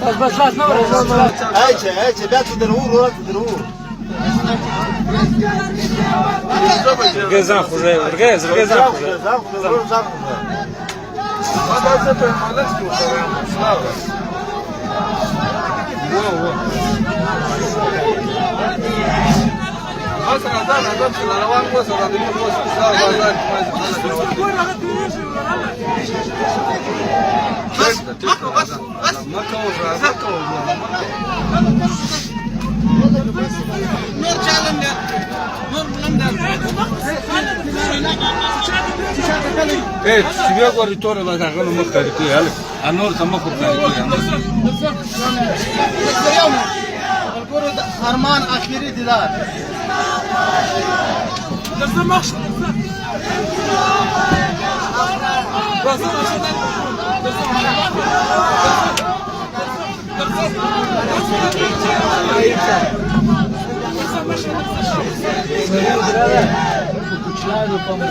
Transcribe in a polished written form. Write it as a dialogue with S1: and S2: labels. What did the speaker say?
S1: بس نور
S2: هيك بيت درور درور
S3: رجع فوزي رجع
S2: هذا زي مالك شبيه قوري توري بس أغنو مخاري كوي هلا النور سما خرطاني كوي
S4: اليوم القرى خرمان أخيري دلال
S1: Claro, como